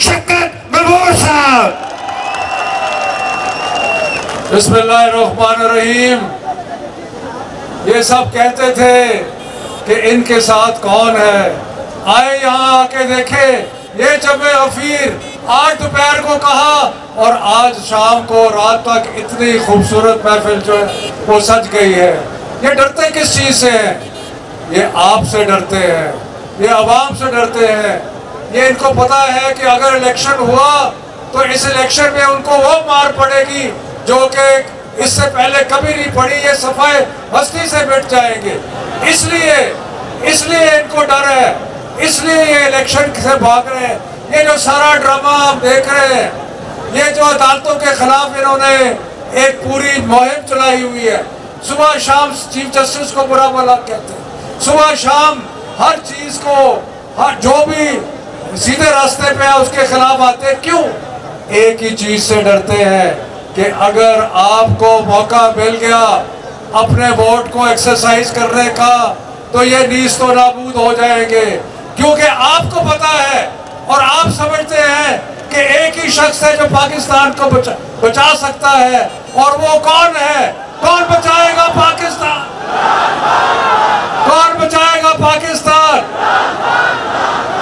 शौकत महमूद साहब। बिस्मिल्लाहिर्रहमानिर्रहीम। ये सब कहते थे कि इनके साथ कौन है, आए यहाँ आके देखे। ये जब गफीर आज दोपहर को कहा और आज शाम को रात तक इतनी खूबसूरत महफिल जो है वो सज गई है। ये डरते किस चीज़ से हैं? ये आपसे डरते हैं, ये आवाम से डरते हैं। ये इनको पता है कि अगर इलेक्शन हुआ तो इस इलेक्शन में उनको वो मार पड़ेगी जो कि इससे पहले कभी नहीं पड़ी। ये सफाई हस्ती से मिट जाएंगे। इसलिए इनको डर है, इसलिए ये इलेक्शन से भाग रहे हैं। ये जो सारा ड्रामा आप देख रहे हैं, ये जो अदालतों के खिलाफ इन्होंने एक पूरी मुहिम चलाई हुई है। सुबह शाम चीफ जस्टिस को बुरा भला कहते हैं, सुबह शाम हर चीज को, हर जो भी सीधे रास्ते पे है उसके खिलाफ आते हैं। क्यों? एक ही चीज से डरते हैं कि अगर आपको मौका मिल गया अपने वोट को एक्सरसाइज करने का तो ये नीस तो नाबूद हो जाएंगे। क्योंकि आपको पता है और आप समझते हैं कि एक ही शख्स है जो पाकिस्तान को बचा सकता है, और वो कौन है? कौन बचाएगा पाकिस्तान? कौन बचाएगा पाकिस्तान?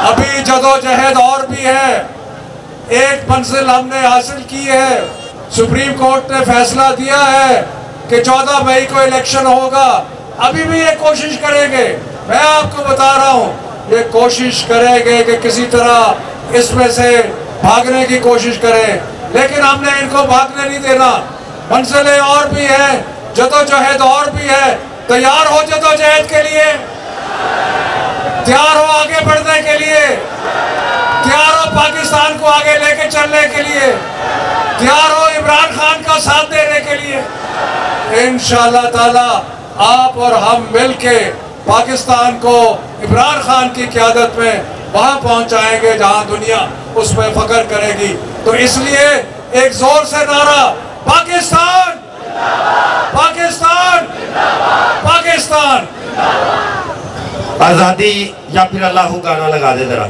अभी जदोजहद और भी है। एक मंजिल हमने हासिल की है। सुप्रीम कोर्ट ने फैसला दिया है कि 14 मई को इलेक्शन होगा। अभी भी ये कोशिश करेंगे, मैं आपको बता रहा हूँ, ये कोशिश करेंगे कि किसी तरह इसमें से भागने की कोशिश करें, लेकिन हमने इनको भागने नहीं देना। मंजिलें और भी हैं, जदोजहद और भी है। तैयार हो जदोजहद के लिए? तैयार हो आगे बढ़ने के लिए? तैयार हो पाकिस्तान को आगे लेके चलने के लिए? तैयार हो इमरान खान का साथ देने के लिए? इंशाअल्लाह ताला आप और हम मिलके पाकिस्तान को इमरान खान की क़यादत में वहां पहुंचाएंगे जहां दुनिया उस पर फख्र करेगी। तो इसलिए एक जोर से नारा, पाकिस्तान पाकिस्तान पाकिस्तान। आजादी या फिर अल्लाह गाना लगा दे जरा।